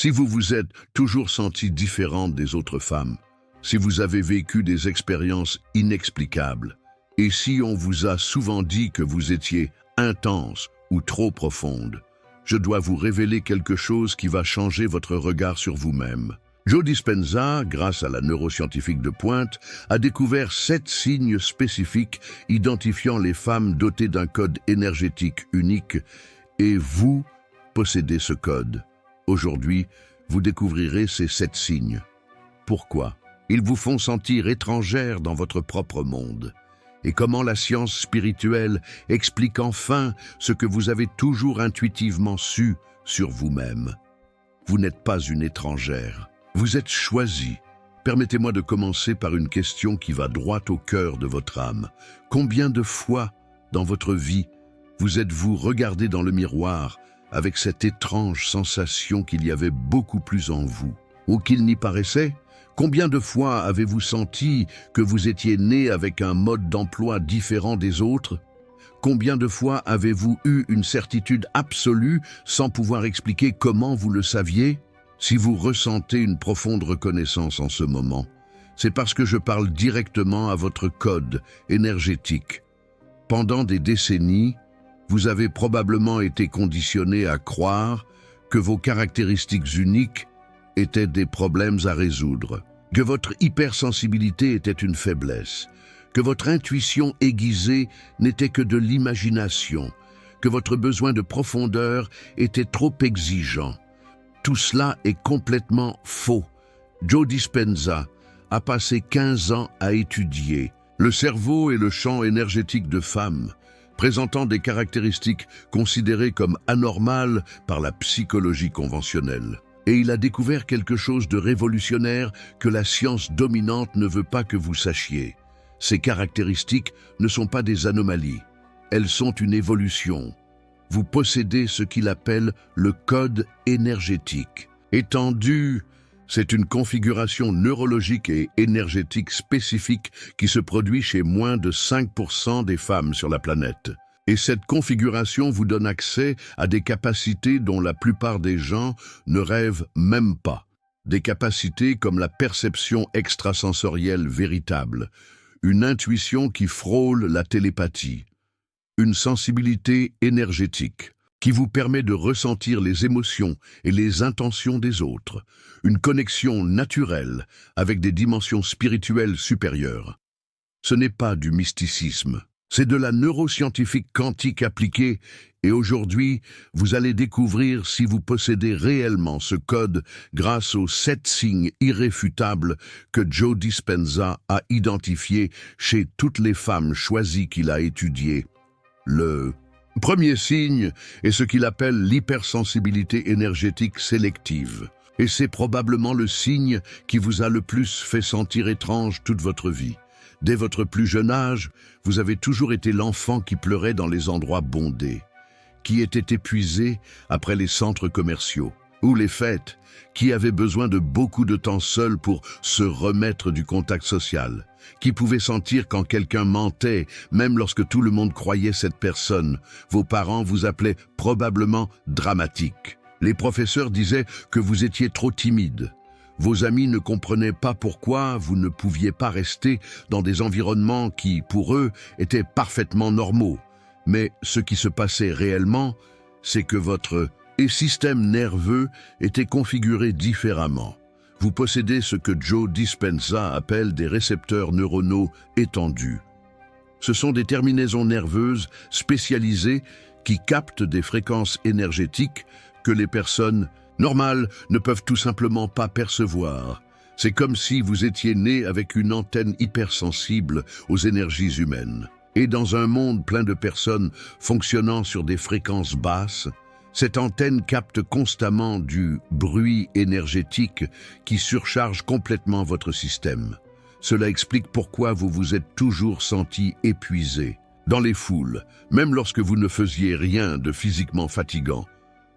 Si vous vous êtes toujours senti différente des autres femmes, si vous avez vécu des expériences inexplicables, et si on vous a souvent dit que vous étiez intense ou trop profonde, je dois vous révéler quelque chose qui va changer votre regard sur vous-même. Joe Dispenza, grâce à la neuroscientifique de pointe, a découvert 7 signes spécifiques identifiant les femmes dotées d'un code énergétique unique, et vous possédez ce code. Aujourd'hui, vous découvrirez ces 7 signes. Pourquoi? Ils vous font sentir étrangère dans votre propre monde. Et comment la science spirituelle explique enfin ce que vous avez toujours intuitivement su sur vous-même. Vous n'êtes pas une étrangère. Vous êtes choisie. Permettez-moi de commencer par une question qui va droit au cœur de votre âme. Combien de fois dans votre vie vous êtes-vous regardé dans le miroir avec cette étrange sensation qu'il y avait beaucoup plus en vous, ou qu'il n'y paraissait? Combien de fois avez-vous senti que vous étiez né avec un mode d'emploi différent des autres? Combien de fois avez-vous eu une certitude absolue sans pouvoir expliquer comment vous le saviez? Si vous ressentez une profonde reconnaissance en ce moment, c'est parce que je parle directement à votre code énergétique. Pendant des décennies, vous avez probablement été conditionné à croire que vos caractéristiques uniques étaient des problèmes à résoudre, que votre hypersensibilité était une faiblesse, que votre intuition aiguisée n'était que de l'imagination, que votre besoin de profondeur était trop exigeant. Tout cela est complètement faux. Joe Dispenza a passé 15 ans à étudier le cerveau et le champ énergétique de femmes, présentant des caractéristiques considérées comme anormales par la psychologie conventionnelle. Et il a découvert quelque chose de révolutionnaire que la science dominante ne veut pas que vous sachiez. Ces caractéristiques ne sont pas des anomalies, elles sont une évolution. Vous possédez ce qu'il appelle le code énergétique. Étendu, c'est une configuration neurologique et énergétique spécifique qui se produit chez moins de 5% des femmes sur la planète. Et cette configuration vous donne accès à des capacités dont la plupart des gens ne rêvent même pas. Des capacités comme la perception extrasensorielle véritable, une intuition qui frôle la télépathie, une sensibilité énergétique qui vous permet de ressentir les émotions et les intentions des autres, une connexion naturelle avec des dimensions spirituelles supérieures. Ce n'est pas du mysticisme, c'est de la neuroscientifique quantique appliquée, et aujourd'hui, vous allez découvrir si vous possédez réellement ce code grâce aux 7 signes irréfutables que Joe Dispenza a identifiés chez toutes les femmes choisies qu'il a étudiées. Le premier signe est ce qu'il appelle l'hypersensibilité énergétique sélective. Et c'est probablement le signe qui vous a le plus fait sentir étrange toute votre vie. Dès votre plus jeune âge, vous avez toujours été l'enfant qui pleurait dans les endroits bondés, qui était épuisé après les centres commerciaux ou les fêtes, qui avait besoin de beaucoup de temps seul pour se remettre du contact social, qui pouvait sentir quand quelqu'un mentait, même lorsque tout le monde croyait cette personne. Vos parents vous appelaient probablement dramatique. Les professeurs disaient que vous étiez trop timide. Vos amis ne comprenaient pas pourquoi vous ne pouviez pas rester dans des environnements qui, pour eux, étaient parfaitement normaux. Mais ce qui se passait réellement, c'est que votre système nerveux était configuré différemment. Vous possédez ce que Joe Dispenza appelle des récepteurs neuronaux étendus. Ce sont des terminaisons nerveuses spécialisées qui captent des fréquences énergétiques que les personnes normales ne peuvent tout simplement pas percevoir. C'est comme si vous étiez né avec une antenne hypersensible aux énergies humaines. Et dans un monde plein de personnes fonctionnant sur des fréquences basses, cette antenne capte constamment du bruit énergétique qui surcharge complètement votre système. Cela explique pourquoi vous vous êtes toujours senti épuisé. Dans les foules, même lorsque vous ne faisiez rien de physiquement fatigant,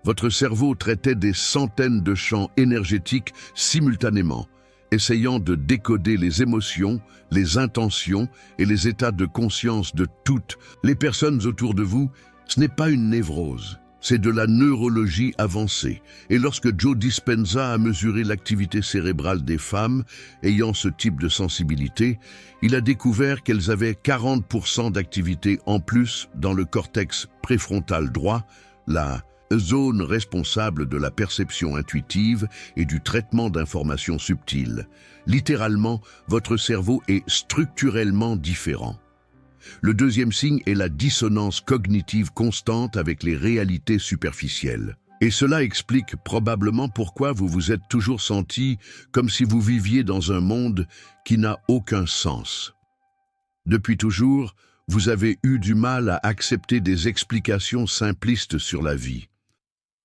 votre cerveau traitait des centaines de champs énergétiques simultanément, essayant de décoder les émotions, les intentions et les états de conscience de toutes les personnes autour de vous. Ce n'est pas une névrose, C'est de la neurologie avancée. Et lorsque Joe Dispenza a mesuré l'activité cérébrale des femmes ayant ce type de sensibilité, il a découvert qu'elles avaient 40% d'activité en plus dans le cortex préfrontal droit, la zone responsable de la perception intuitive et du traitement d'informations subtiles. Littéralement, votre cerveau est structurellement différent. Le deuxième signe est la dissonance cognitive constante avec les réalités superficielles. Et cela explique probablement pourquoi vous vous êtes toujours senti comme si vous viviez dans un monde qui n'a aucun sens. Depuis toujours, vous avez eu du mal à accepter des explications simplistes sur la vie.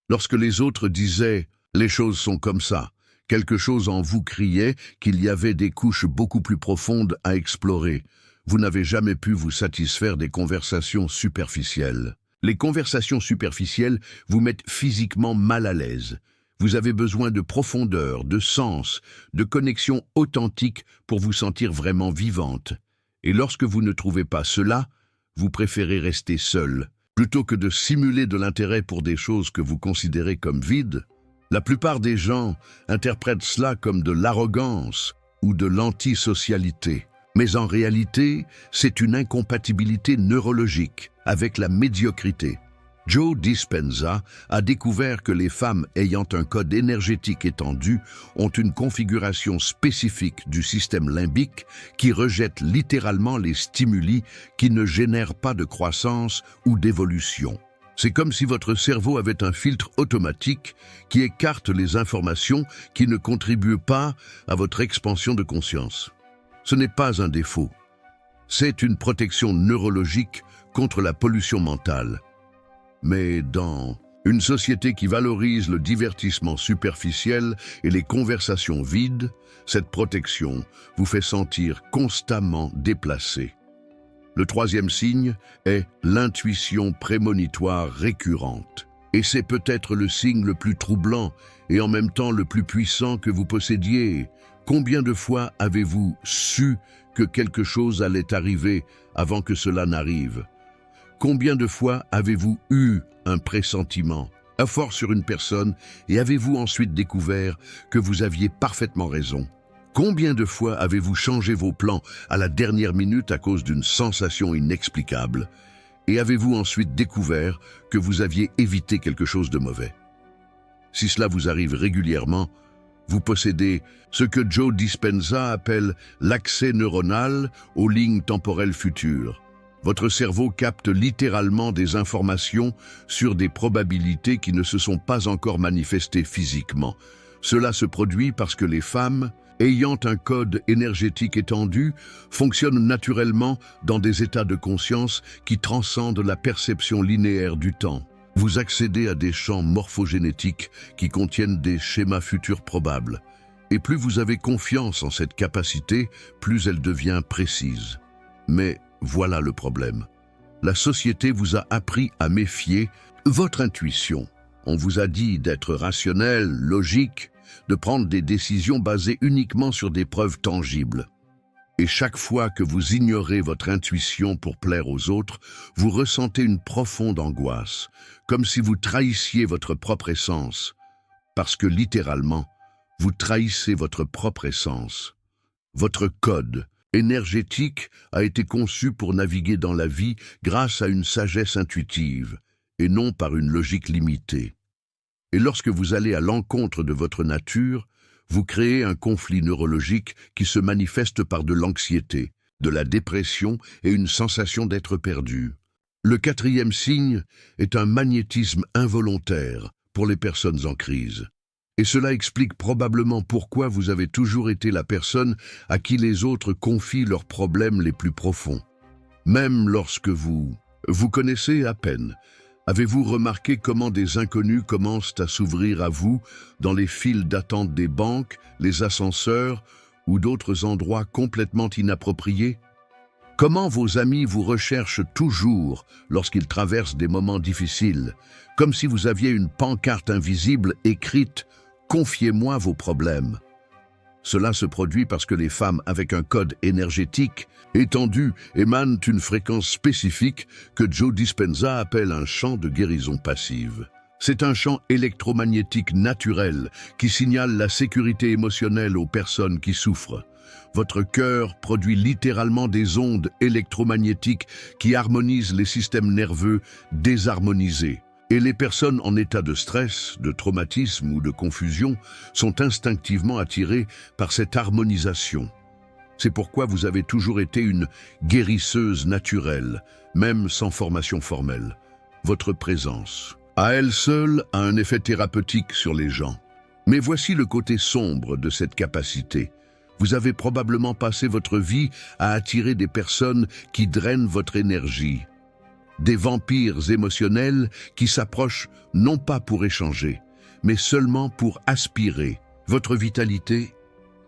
Lorsque les autres disaient « les choses sont comme ça », quelque chose en vous criait qu'il y avait des couches beaucoup plus profondes à explorer. Vous n'avez jamais pu vous satisfaire des conversations superficielles. Les conversations superficielles vous mettent physiquement mal à l'aise. Vous avez besoin de profondeur, de sens, de connexion authentique pour vous sentir vraiment vivante. Et lorsque vous ne trouvez pas cela, vous préférez rester seul. Plutôt que de simuler de l'intérêt pour des choses que vous considérez comme vides, la plupart des gens interprètent cela comme de l'arrogance ou de l'antisocialité. Mais en réalité, c'est une incompatibilité neurologique avec la médiocrité. Joe Dispenza a découvert que les femmes ayant un code énergétique étendu ont une configuration spécifique du système limbique qui rejette littéralement les stimuli qui ne génèrent pas de croissance ou d'évolution. C'est comme si votre cerveau avait un filtre automatique qui écarte les informations qui ne contribuent pas à votre expansion de conscience. Ce n'est pas un défaut. C'est une protection neurologique contre la pollution mentale. Mais dans une société qui valorise le divertissement superficiel et les conversations vides, cette protection vous fait sentir constamment déplacé. Le troisième signe est l'intuition prémonitoire récurrente. Et c'est peut-être le signe le plus troublant et en même temps le plus puissant que vous possédiez. Combien de fois avez-vous su que quelque chose allait arriver avant que cela n'arrive? Combien de fois avez-vous eu un pressentiment, un fort sur une personne, et avez-vous ensuite découvert que vous aviez parfaitement raison? Combien de fois avez-vous changé vos plans à la dernière minute à cause d'une sensation inexplicable? Et avez-vous ensuite découvert que vous aviez évité quelque chose de mauvais? Si cela vous arrive régulièrement, vous possédez ce que Joe Dispenza appelle l'accès neuronal aux lignes temporelles futures. Votre cerveau capte littéralement des informations sur des probabilités qui ne se sont pas encore manifestées physiquement. Cela se produit parce que les femmes, ayant un code énergétique étendu, fonctionnent naturellement dans des états de conscience qui transcendent la perception linéaire du temps. Vous accédez à des champs morphogénétiques qui contiennent des schémas futurs probables. Et plus vous avez confiance en cette capacité, plus elle devient précise. Mais voilà le problème. La société vous a appris à méfier votre intuition. On vous a dit d'être rationnel, logique, de prendre des décisions basées uniquement sur des preuves tangibles. Et chaque fois que vous ignorez votre intuition pour plaire aux autres, vous ressentez une profonde angoisse, comme si vous trahissiez votre propre essence, parce que littéralement, vous trahissez votre propre essence. Votre code énergétique a été conçu pour naviguer dans la vie grâce à une sagesse intuitive, et non par une logique limitée. Et lorsque vous allez à l'encontre de votre nature, vous créez un conflit neurologique qui se manifeste par de l'anxiété, de la dépression et une sensation d'être perdu. Le quatrième signe est un magnétisme involontaire pour les personnes en crise. Et cela explique probablement pourquoi vous avez toujours été la personne à qui les autres confient leurs problèmes les plus profonds. Même lorsque vous connaissez à peine, avez-vous remarqué comment des inconnus commencent à s'ouvrir à vous dans les files d'attente des banques, les ascenseurs ou d'autres endroits complètement inappropriés? Comment vos amis vous recherchent toujours lorsqu'ils traversent des moments difficiles, comme si vous aviez une pancarte invisible écrite « Confiez-moi vos problèmes ». Cela se produit parce que les femmes avec un code énergétique étendu émanent une fréquence spécifique que Joe Dispenza appelle un champ de guérison passive. C'est un champ électromagnétique naturel qui signale la sécurité émotionnelle aux personnes qui souffrent. Votre cœur produit littéralement des ondes électromagnétiques qui harmonisent les systèmes nerveux désharmonisés. Et les personnes en état de stress, de traumatisme ou de confusion sont instinctivement attirées par cette harmonisation. C'est pourquoi vous avez toujours été une guérisseuse naturelle, même sans formation formelle. Votre présence, à elle seule, a un effet thérapeutique sur les gens. Mais voici le côté sombre de cette capacité. Vous avez probablement passé votre vie à attirer des personnes qui drainent votre énergie. Des vampires émotionnels qui s'approchent non pas pour échanger, mais seulement pour aspirer votre vitalité.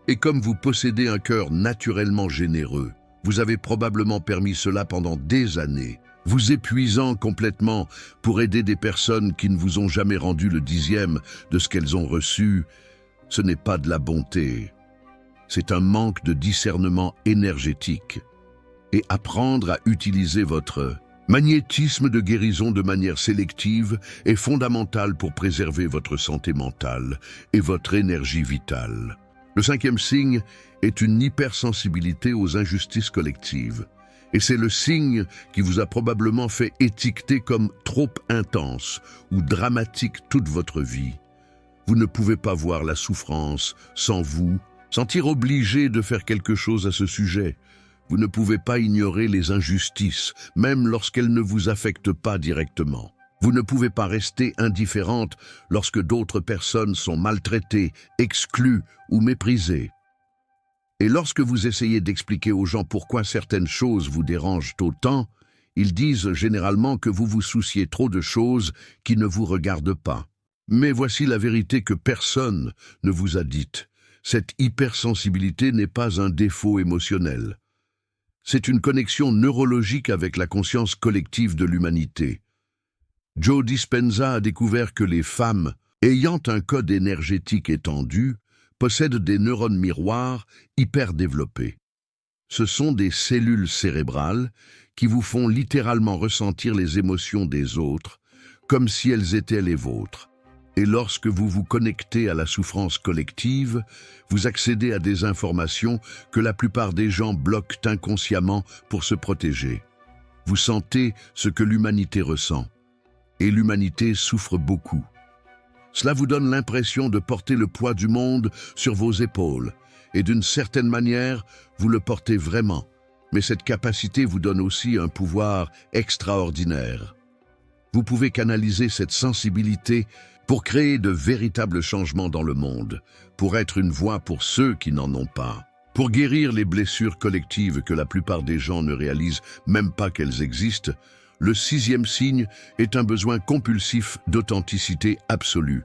Et comme vous possédez un cœur naturellement généreux, vous avez probablement permis cela pendant des années, vous épuisant complètement pour aider des personnes qui ne vous ont jamais rendu le 10e de ce qu'elles ont reçu. Ce n'est pas de la bonté, c'est un manque de discernement énergétique. Et apprendre à utiliser votre magnétisme de guérison de manière sélective est fondamental pour préserver votre santé mentale et votre énergie vitale. Le 5e signe est une hypersensibilité aux injustices collectives. Et c'est le signe qui vous a probablement fait étiqueter comme trop intense ou dramatique toute votre vie. Vous ne pouvez pas voir la souffrance sans vous sentir obligé de faire quelque chose à ce sujet. Vous ne pouvez pas ignorer les injustices, même lorsqu'elles ne vous affectent pas directement. Vous ne pouvez pas rester indifférente lorsque d'autres personnes sont maltraitées, exclues ou méprisées. Et lorsque vous essayez d'expliquer aux gens pourquoi certaines choses vous dérangent autant, ils disent généralement que vous vous souciez trop de choses qui ne vous regardent pas. Mais voici la vérité que personne ne vous a dite. Cette hypersensibilité n'est pas un défaut émotionnel. C'est une connexion neurologique avec la conscience collective de l'humanité. Joe Dispenza a découvert que les femmes ayant un code énergétique étendu possèdent des neurones miroirs hyper développés. Ce sont des cellules cérébrales qui vous font littéralement ressentir les émotions des autres, comme si elles étaient les vôtres. Et lorsque vous vous connectez à la souffrance collective, vous accédez à des informations que la plupart des gens bloquent inconsciemment pour se protéger. Vous sentez ce que l'humanité ressent. Et l'humanité souffre beaucoup. Cela vous donne l'impression de porter le poids du monde sur vos épaules. Et d'une certaine manière, vous le portez vraiment. Mais cette capacité vous donne aussi un pouvoir extraordinaire. Vous pouvez canaliser cette sensibilité pour créer de véritables changements dans le monde, pour être une voix pour ceux qui n'en ont pas, pour guérir les blessures collectives que la plupart des gens ne réalisent même pas qu'elles existent. Le 6e signe est un besoin compulsif d'authenticité absolue.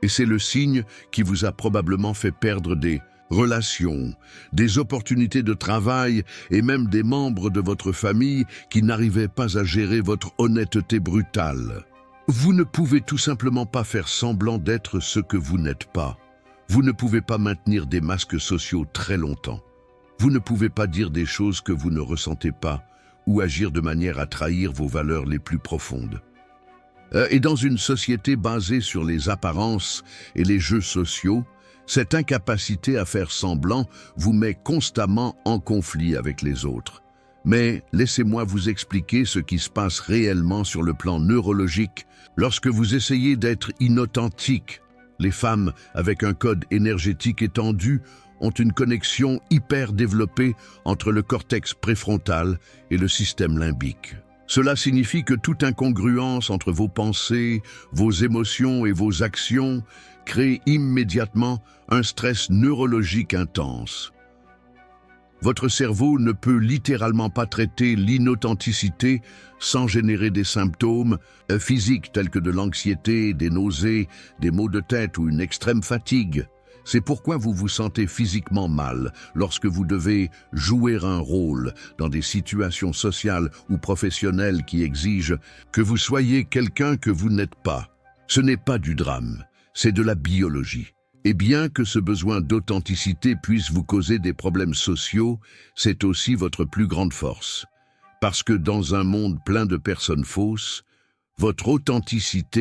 Et c'est le signe qui vous a probablement fait perdre des relations, des opportunités de travail et même des membres de votre famille qui n'arrivaient pas à gérer votre honnêteté brutale. Vous ne pouvez tout simplement pas faire semblant d'être ce que vous n'êtes pas. Vous ne pouvez pas maintenir des masques sociaux très longtemps. Vous ne pouvez pas dire des choses que vous ne ressentez pas ou agir de manière à trahir vos valeurs les plus profondes. Et dans une société basée sur les apparences et les jeux sociaux, cette incapacité à faire semblant vous met constamment en conflit avec les autres. Mais laissez-moi vous expliquer ce qui se passe réellement sur le plan neurologique lorsque vous essayez d'être inauthentique. Les femmes avec un code énergétique étendu ont une connexion hyper développée entre le cortex préfrontal et le système limbique. Cela signifie que toute incongruence entre vos pensées, vos émotions et vos actions crée immédiatement un stress neurologique intense. Votre cerveau ne peut littéralement pas traiter l'inauthenticité sans générer des symptômes physiques tels que de l'anxiété, des nausées, des maux de tête ou une extrême fatigue. C'est pourquoi vous vous sentez physiquement mal lorsque vous devez jouer un rôle dans des situations sociales ou professionnelles qui exigent que vous soyez quelqu'un que vous n'êtes pas. Ce n'est pas du drame, c'est de la biologie. Et bien que ce besoin d'authenticité puisse vous causer des problèmes sociaux, c'est aussi votre plus grande force. Parce que dans un monde plein de personnes fausses, votre authentique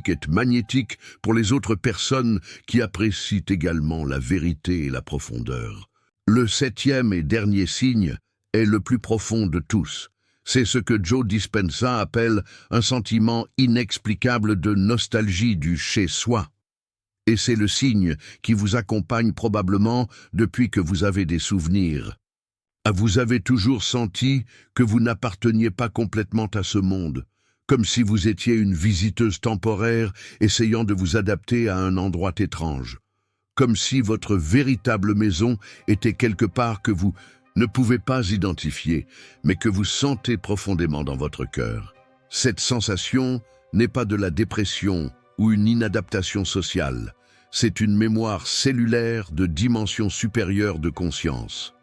est magnétique pour les autres personnes qui apprécient également la vérité et la profondeur. Le 7e et dernier signe est le plus profond de tous. C'est ce que Joe Dispenza appelle un sentiment inexplicable de nostalgie du chez-soi. Et c'est le signe qui vous accompagne probablement depuis que vous avez des souvenirs. Vous avez toujours senti que vous n'apparteniez pas complètement à ce monde, comme si vous étiez une visiteuse temporaire essayant de vous adapter à un endroit étrange, comme si votre véritable maison était quelque part que vous ne pouvez pas identifier, mais que vous sentez profondément dans votre cœur. Cette sensation n'est pas de la dépression ou une inadaptation sociale, c'est une mémoire cellulaire de dimension supérieure de conscience.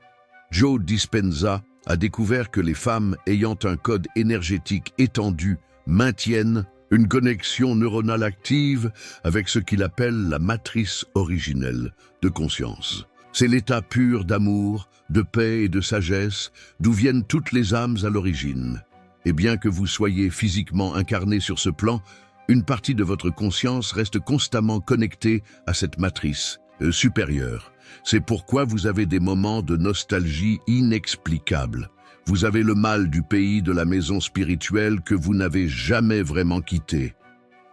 Joe Dispenza a découvert que les femmes ayant un code énergétique étendu maintiennent une connexion neuronale active avec ce qu'il appelle la matrice originelle de conscience. C'est l'état pur d'amour, de paix et de sagesse d'où viennent toutes les âmes à l'origine. Et bien que vous soyez physiquement incarné sur ce plan, une partie de votre conscience reste constamment connectée à cette matrice supérieure. C'est pourquoi vous avez des moments de nostalgie inexplicables. Vous avez le mal du pays de la maison spirituelle que vous n'avez jamais vraiment quitté.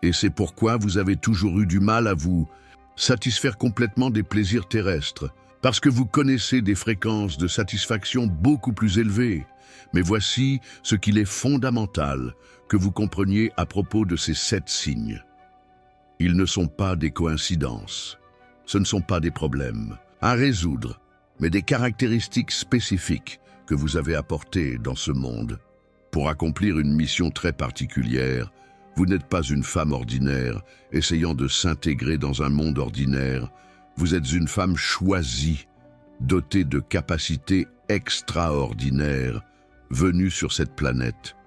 Et c'est pourquoi vous avez toujours eu du mal à vous satisfaire complètement des plaisirs terrestres, parce que vous connaissez des fréquences de satisfaction beaucoup plus élevées. Mais voici ce qu'il est fondamental que vous compreniez à propos de ces 7 signes. Ils ne sont pas des coïncidences. Ce ne sont pas des problèmes à résoudre, mais des caractéristiques spécifiques que vous avez apportées dans ce monde. Pour accomplir une mission très particulière, vous n'êtes pas une femme ordinaire essayant de s'intégrer dans un monde ordinaire. Vous êtes une femme choisie, dotée de capacités extraordinaires, venue sur cette planète,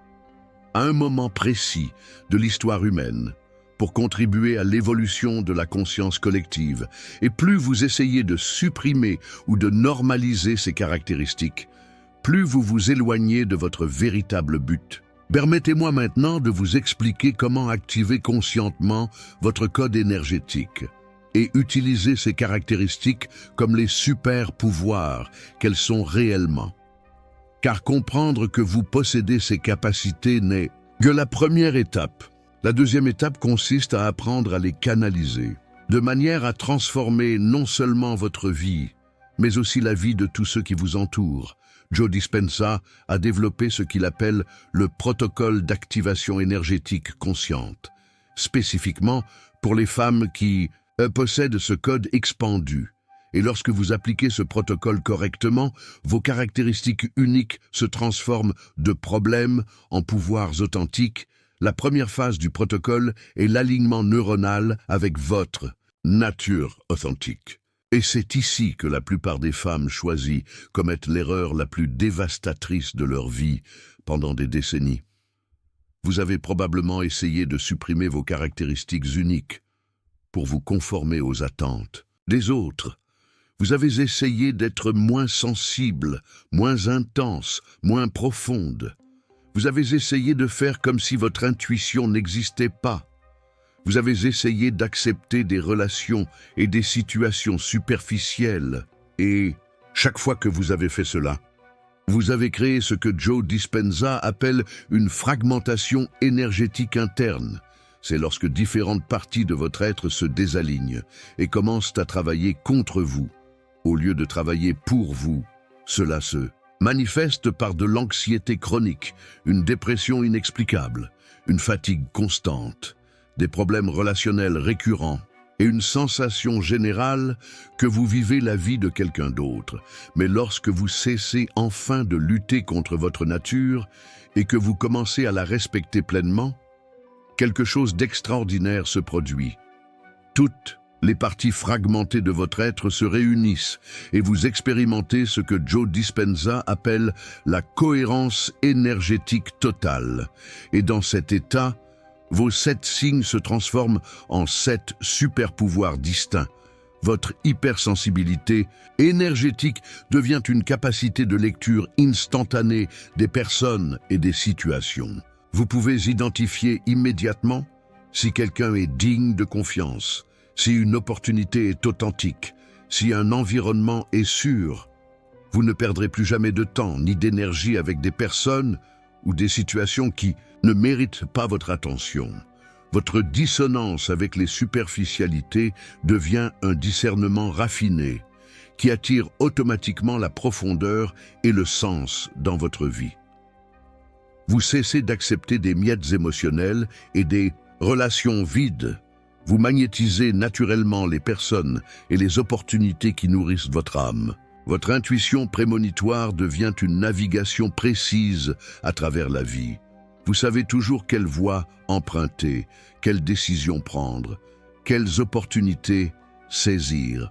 à un moment précis de l'histoire humaine, pour contribuer à l'évolution de la conscience collective. Et plus vous essayez de supprimer ou de normaliser ces caractéristiques, plus vous vous éloignez de votre véritable but. Permettez-moi maintenant de vous expliquer comment activer conscientement votre code énergétique et utiliser ces caractéristiques comme les super-pouvoirs qu'elles sont réellement. Car comprendre que vous possédez ces capacités n'est que la première étape. La deuxième étape consiste à apprendre à les canaliser, de manière à transformer non seulement votre vie, mais aussi la vie de tous ceux qui vous entourent. Joe Dispenza a développé ce qu'il appelle le protocole d'activation énergétique consciente, spécifiquement pour les femmes qui possèdent ce code expandu. Et lorsque vous appliquez ce protocole correctement, vos caractéristiques uniques se transforment de problèmes en pouvoirs authentiques. La première phase du protocole est l'alignement neuronal avec votre nature authentique. Et c'est ici que la plupart des femmes choisies commettent l'erreur la plus dévastatrice de leur vie pendant des décennies. Vous avez probablement essayé de supprimer vos caractéristiques uniques pour vous conformer aux attentes des autres. Vous avez essayé d'être moins sensible, moins intense, moins profonde. Vous avez essayé de faire comme si votre intuition n'existait pas. Vous avez essayé d'accepter des relations et des situations superficielles. Et chaque fois que vous avez fait cela, vous avez créé ce que Joe Dispenza appelle une fragmentation énergétique interne. C'est lorsque différentes parties de votre être se désalignent et commencent à travailler contre vous, au lieu de travailler pour vous. Cela se manifeste par de l'anxiété chronique, une dépression inexplicable, une fatigue constante, des problèmes relationnels récurrents et une sensation générale que vous vivez la vie de quelqu'un d'autre. Mais lorsque vous cessez enfin de lutter contre votre nature et que vous commencez à la respecter pleinement, quelque chose d'extraordinaire se produit. Toutes les parties fragmentées de votre être se réunissent et vous expérimentez ce que Joe Dispenza appelle la cohérence énergétique totale. Et dans cet état, Vos 7 signes se transforment en 7 super-pouvoirs distincts. Votre hypersensibilité énergétique devient une capacité de lecture instantanée des personnes et des situations. Vous pouvez identifier immédiatement si quelqu'un est digne de confiance, si une opportunité est authentique, si un environnement est sûr. Vous ne perdrez plus jamais de temps ni d'énergie avec des personnes ou des situations qui ne méritent pas votre attention. Votre dissonance avec les superficialités devient un discernement raffiné qui attire automatiquement la profondeur et le sens dans votre vie. Vous cessez d'accepter des miettes émotionnelles et des relations vides. Vous magnétisez naturellement les personnes et les opportunités qui nourrissent votre âme. Votre intuition prémonitoire devient une navigation précise à travers la vie. Vous savez toujours quelle voie emprunter, quelle décision prendre, quelles opportunités saisir.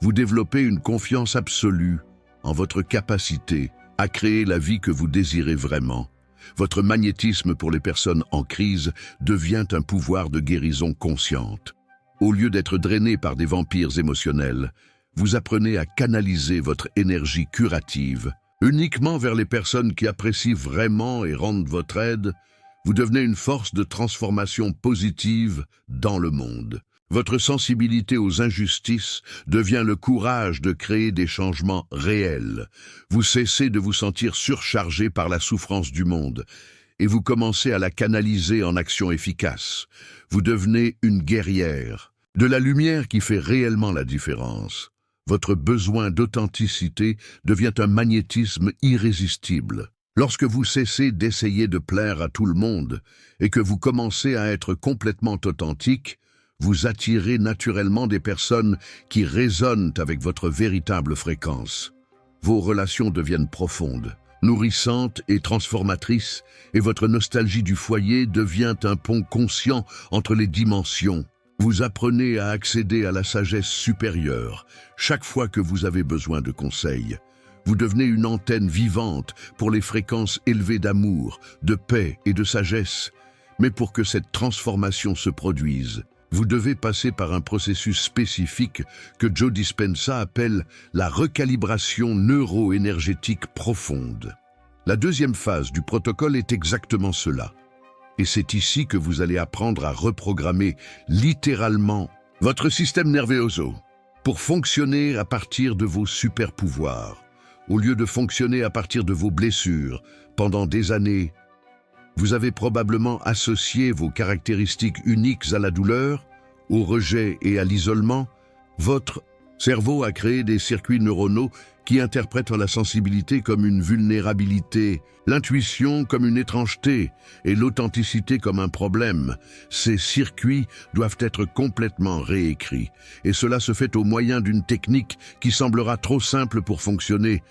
Vous développez une confiance absolue en votre capacité à créer la vie que vous désirez vraiment. Votre magnétisme pour les personnes en crise devient un pouvoir de guérison consciente. Au lieu d'être drainé par des vampires émotionnels, vous apprenez à canaliser votre énergie curative uniquement vers les personnes qui apprécient vraiment et rendent votre aide. Vous devenez une force de transformation positive dans le monde. Votre sensibilité aux injustices devient le courage de créer des changements réels. Vous cessez de vous sentir surchargé par la souffrance du monde et vous commencez à la canaliser en action efficace. Vous devenez une guerrière, de la lumière qui fait réellement la différence. Votre besoin d'authenticité devient un magnétisme irrésistible. Lorsque vous cessez d'essayer de plaire à tout le monde et que vous commencez à être complètement authentique, vous attirez naturellement des personnes qui résonnent avec votre véritable fréquence. Vos relations deviennent profondes, nourrissantes et transformatrices, et votre nostalgie du foyer devient un pont conscient entre les dimensions. Vous apprenez à accéder à la sagesse supérieure chaque fois que vous avez besoin de conseils. Vous devenez une antenne vivante pour les fréquences élevées d'amour, de paix et de sagesse. Mais pour que cette transformation se produise, vous devez passer par un processus spécifique que Joe Dispenza appelle la recalibration neuro-énergétique profonde. La deuxième phase du protocole est exactement cela. Et c'est ici que vous allez apprendre à reprogrammer littéralement votre système nerveux pour fonctionner à partir de vos super-pouvoirs. Au lieu de fonctionner à partir de vos blessures pendant des années, vous avez probablement associé vos caractéristiques uniques à la douleur, au rejet et à l'isolement. Votre cerveau a créé des circuits neuronaux qui interprètent la sensibilité comme une vulnérabilité, l'intuition comme une étrangeté et l'authenticité comme un problème. Ces circuits doivent être complètement réécrits, et cela se fait au moyen d'une technique qui semblera trop simple pour fonctionner,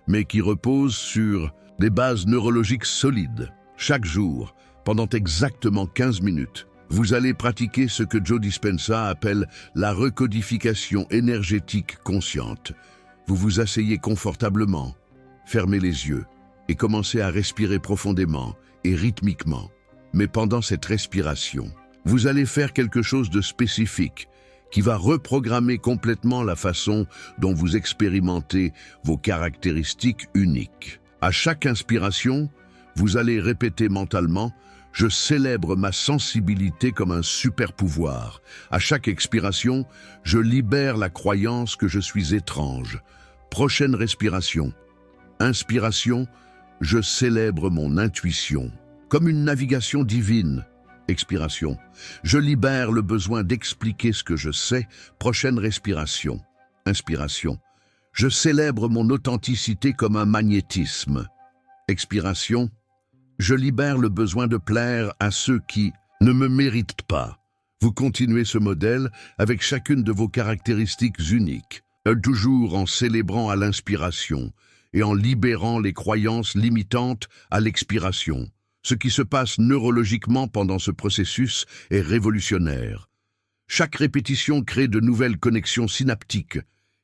mais qui repose sur des bases neurologiques solides. Chaque jour, pendant exactement 15 minutes, vous allez pratiquer ce que Joe Dispenza appelle la recodification énergétique consciente. Vous vous asseyez confortablement, fermez les yeux et commencez à respirer profondément et rythmiquement. Mais pendant cette respiration, vous allez faire quelque chose de spécifique qui va reprogrammer complètement la façon dont vous expérimentez vos caractéristiques uniques. À chaque inspiration, vous allez répéter mentalement « Je célèbre ma sensibilité comme un super-pouvoir ». À chaque expiration, je libère la croyance que je suis étrange. Prochaine respiration. Inspiration, je célèbre mon intuition, comme une navigation divine. Expiration. Je libère le besoin d'expliquer ce que je sais. Prochaine respiration. Inspiration. Je célèbre mon authenticité comme un magnétisme. Expiration. Je libère le besoin de plaire à ceux qui ne me méritent pas. Vous continuez ce modèle avec chacune de vos caractéristiques uniques, toujours en célébrant à l'inspiration et en libérant les croyances limitantes à l'expiration. Ce qui se passe neurologiquement pendant ce processus est révolutionnaire. Chaque répétition crée de nouvelles connexions synaptiques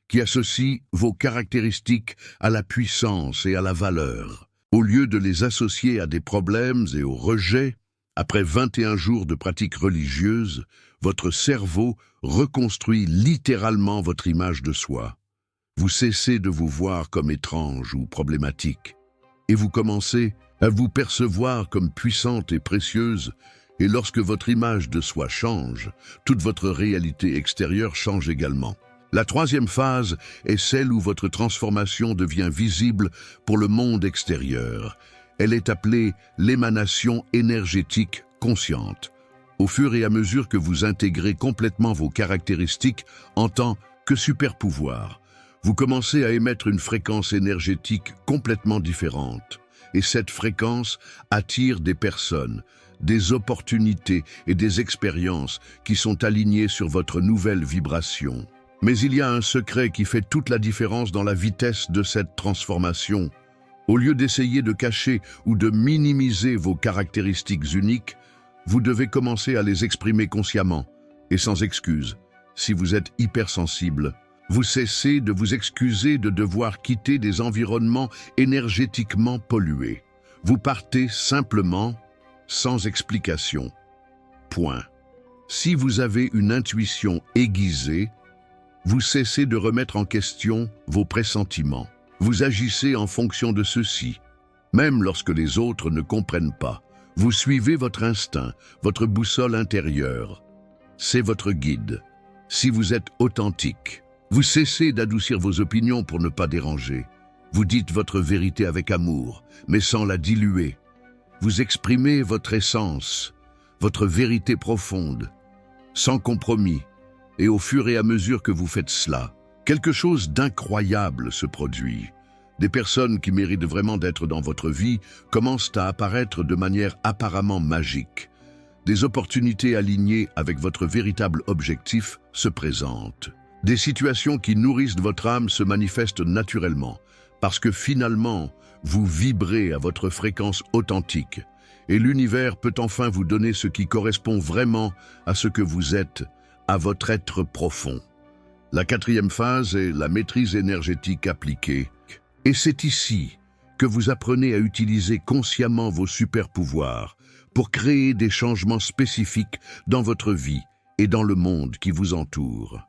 qui associent vos caractéristiques à la puissance et à la valeur. Au lieu de les associer à des problèmes et au rejet, Après 21 jours de pratique religieuse, votre cerveau reconstruit littéralement votre image de soi. Vous cessez de vous voir comme étrange ou problématique, et vous commencez à vous percevoir comme puissante et précieuse, et lorsque votre image de soi change, toute votre réalité extérieure change également. La troisième phase est celle où votre transformation devient visible pour le monde extérieur. Elle est appelée l'émanation énergétique consciente. Au fur et à mesure que vous intégrez complètement vos caractéristiques en tant que super-pouvoir, vous commencez à émettre une fréquence énergétique complètement différente. Et cette fréquence attire des personnes, des opportunités et des expériences qui sont alignées sur votre nouvelle vibration. Mais il y a un secret qui fait toute la différence dans la vitesse de cette transformation. Au lieu d'essayer de cacher ou de minimiser vos caractéristiques uniques, vous devez commencer à les exprimer consciemment et sans excuse. Si vous êtes hypersensible, vous cessez de vous excuser de devoir quitter des environnements énergétiquement pollués. Vous partez simplement, sans explication. Point. Si vous avez une intuition aiguisée, vous cessez de remettre en question vos pressentiments. Vous agissez en fonction de ceux-ci, même lorsque les autres ne comprennent pas. Vous suivez votre instinct, votre boussole intérieure. C'est votre guide. Si vous êtes authentique, vous cessez d'adoucir vos opinions pour ne pas déranger. Vous dites votre vérité avec amour, mais sans la diluer. Vous exprimez votre essence, votre vérité profonde, sans compromis. Et au fur et à mesure que vous faites cela, quelque chose d'incroyable se produit. Des personnes qui méritent vraiment d'être dans votre vie commencent à apparaître de manière apparemment magique. Des opportunités alignées avec votre véritable objectif se présentent. Des situations qui nourrissent votre âme se manifestent naturellement, parce que finalement, vous vibrez à votre fréquence authentique, et l'univers peut enfin vous donner ce qui correspond vraiment à ce que vous êtes, à votre être profond. La quatrième phase est la maîtrise énergétique appliquée, et c'est ici que vous apprenez à utiliser consciemment vos super-pouvoirs pour créer des changements spécifiques dans votre vie et dans le monde qui vous entoure.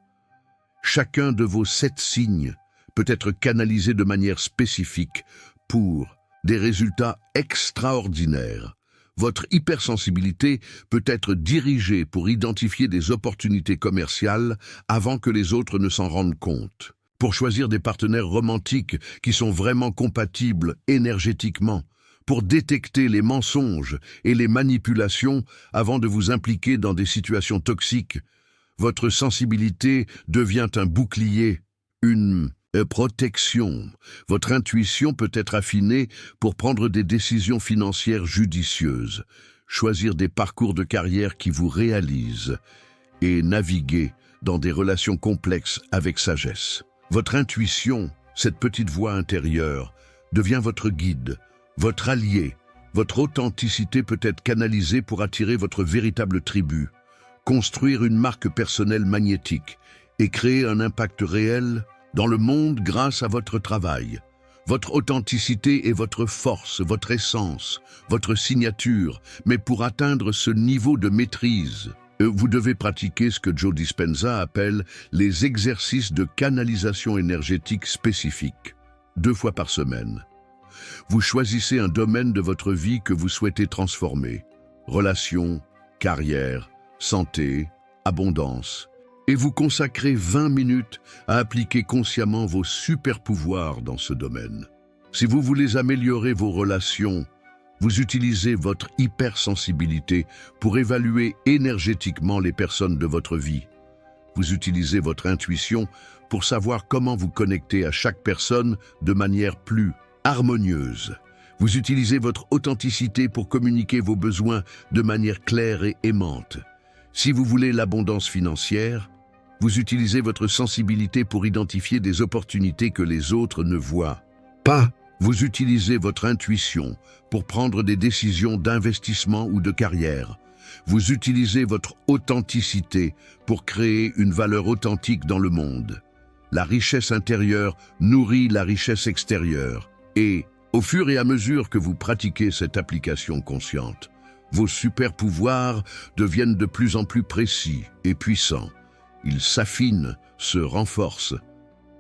Chacun de vos 7 signes peut être canalisé de manière spécifique pour des résultats extraordinaires. Votre hypersensibilité peut être dirigée pour identifier des opportunités commerciales avant que les autres ne s'en rendent compte, pour choisir des partenaires romantiques qui sont vraiment compatibles énergétiquement, pour détecter les mensonges et les manipulations avant de vous impliquer dans des situations toxiques. Votre sensibilité devient un bouclier, une protection. Votre intuition peut être affinée pour prendre des décisions financières judicieuses, choisir des parcours de carrière qui vous réalisent et naviguer dans des relations complexes avec sagesse. Votre intuition, cette petite voix intérieure, devient votre guide, votre allié. Votre authenticité peut être canalisée pour attirer votre véritable tribu, construire une marque personnelle magnétique et créer un impact réel dans le monde grâce à votre travail. Votre authenticité est votre force, votre essence, votre signature, mais pour atteindre ce niveau de maîtrise, vous devez pratiquer ce que Joe Dispenza appelle les exercices de canalisation énergétique spécifiques, 2 fois par semaine. Vous choisissez un domaine de votre vie que vous souhaitez transformer, relations, carrière, santé, abondance, et vous consacrez 20 minutes à appliquer consciemment vos super-pouvoirs dans ce domaine. Si vous voulez améliorer vos relations, vous utilisez votre hypersensibilité pour évaluer énergétiquement les personnes de votre vie. Vous utilisez votre intuition pour savoir comment vous connecter à chaque personne de manière plus harmonieuse. Vous utilisez votre authenticité pour communiquer vos besoins de manière claire et aimante. Si vous voulez l'abondance financière, vous utilisez votre sensibilité pour identifier des opportunités que les autres ne voient pas. Vous utilisez votre intuition pour prendre des décisions d'investissement ou de carrière. Vous utilisez votre authenticité pour créer une valeur authentique dans le monde. La richesse intérieure nourrit la richesse extérieure. Et, au fur et à mesure que vous pratiquez cette application consciente, Vos super-pouvoirs deviennent de plus en plus précis et puissants. Ils s'affinent, se renforcent.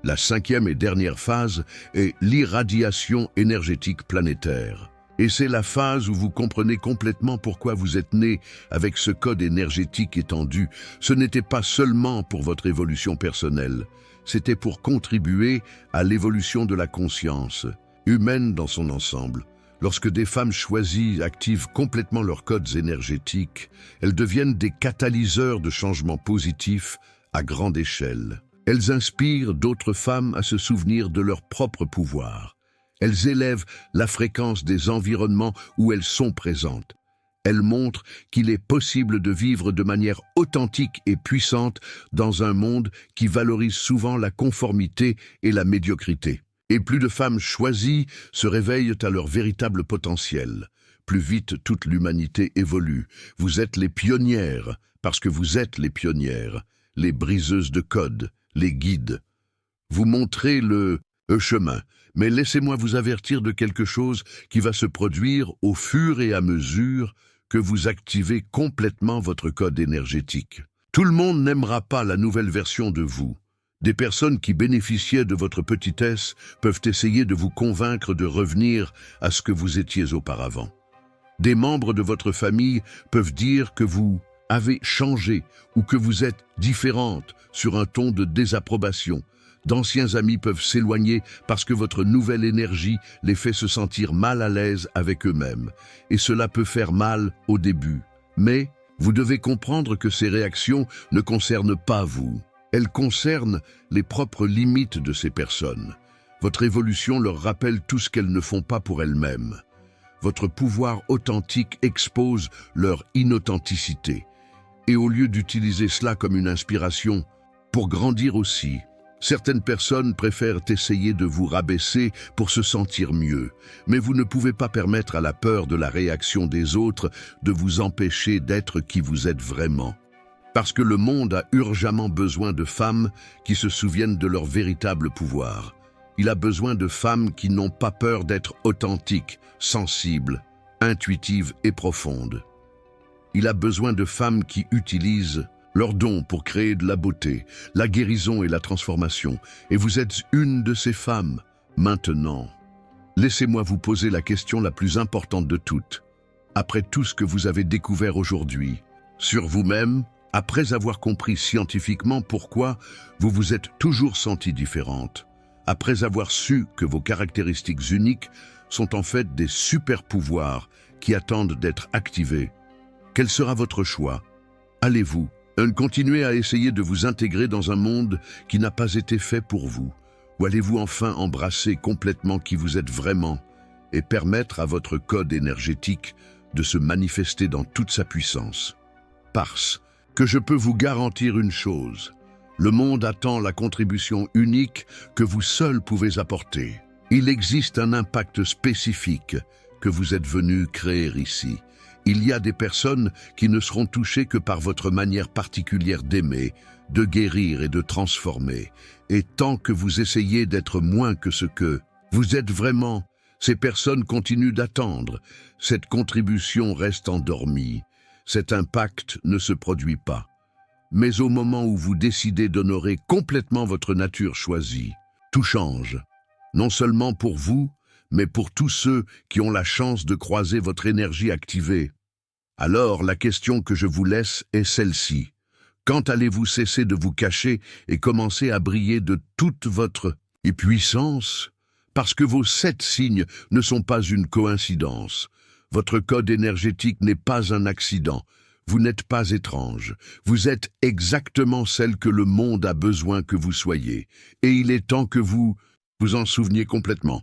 La cinquième et dernière phase est l'irradiation énergétique planétaire. Et c'est la phase où vous comprenez complètement pourquoi vous êtes né avec ce code énergétique étendu. Ce n'était pas seulement pour votre évolution personnelle, c'était pour contribuer à l'évolution de la conscience humaine dans son ensemble. Lorsque des femmes choisies activent complètement leurs codes énergétiques, elles deviennent des catalyseurs de changements positifs à grande échelle. Elles inspirent d'autres femmes à se souvenir de leur propre pouvoir. Elles élèvent la fréquence des environnements où elles sont présentes. Elles montrent qu'il est possible de vivre de manière authentique et puissante dans un monde qui valorise souvent la conformité et la médiocrité. Et plus de femmes choisies se réveillent à leur véritable potentiel. Plus vite toute l'humanité évolue. Vous êtes les pionnières, parce que vous êtes les pionnières, les briseuses de codes, les guides. Vous montrez le chemin, mais laissez-moi vous avertir de quelque chose qui va se produire au fur et à mesure que vous activez complètement votre code énergétique. Tout le monde n'aimera pas la nouvelle version de vous. Des personnes qui bénéficiaient de votre petitesse peuvent essayer de vous convaincre de revenir à ce que vous étiez auparavant. Des membres de votre famille peuvent dire que vous avez changé ou que vous êtes différente sur un ton de désapprobation. D'anciens amis peuvent s'éloigner parce que votre nouvelle énergie les fait se sentir mal à l'aise avec eux-mêmes. Et cela peut faire mal au début. Mais vous devez comprendre que ces réactions ne concernent pas vous. Elles concernent les propres limites de ces personnes. Votre évolution leur rappelle tout ce qu'elles ne font pas pour elles-mêmes. Votre pouvoir authentique expose leur inauthenticité. Et au lieu d'utiliser cela comme une inspiration, pour grandir aussi, certaines personnes préfèrent essayer de vous rabaisser pour se sentir mieux, mais vous ne pouvez pas permettre à la peur de la réaction des autres de vous empêcher d'être qui vous êtes vraiment. Parce que le monde a urgemment besoin de femmes qui se souviennent de leur véritable pouvoir. Il a besoin de femmes qui n'ont pas peur d'être authentiques, sensibles, intuitives et profondes. Il a besoin de femmes qui utilisent leurs dons pour créer de la beauté, la guérison et la transformation. Et vous êtes une de ces femmes. Maintenant, laissez-moi vous poser la question la plus importante de toutes. Après tout ce que vous avez découvert aujourd'hui, sur vous-même, après avoir compris scientifiquement pourquoi vous vous êtes toujours sentie différente, après avoir su que vos caractéristiques uniques sont en fait des super-pouvoirs qui attendent d'être activés, quel sera votre choix? Allez-vous continuer à essayer de vous intégrer dans un monde qui n'a pas été fait pour vous? Ou allez-vous enfin embrasser complètement qui vous êtes vraiment et permettre à votre code énergétique de se manifester dans toute sa puissance? Parce que je peux vous garantir une chose, le monde attend la contribution unique que vous seul pouvez apporter. Il existe un impact spécifique que vous êtes venu créer ici. Il y a des personnes qui ne seront touchées que par votre manière particulière d'aimer, de guérir et de transformer. Et tant que vous essayez d'être moins que ce que vous êtes vraiment, ces personnes continuent d'attendre. Cette contribution reste endormie. Cet impact ne se produit pas. Mais au moment où vous décidez d'honorer complètement votre nature choisie, tout change. Non seulement pour vous, mais pour tous ceux qui ont la chance de croiser votre énergie activée. Alors, la question que je vous laisse est celle-ci. Quand allez-vous cesser de vous cacher et commencer à briller de toute votre puissance? Parce que vos 7 signes ne sont pas une coïncidence. Votre code énergétique n'est pas un accident. Vous n'êtes pas étrange. Vous êtes exactement celle que le monde a besoin que vous soyez. Et il est temps que vous en souveniez complètement.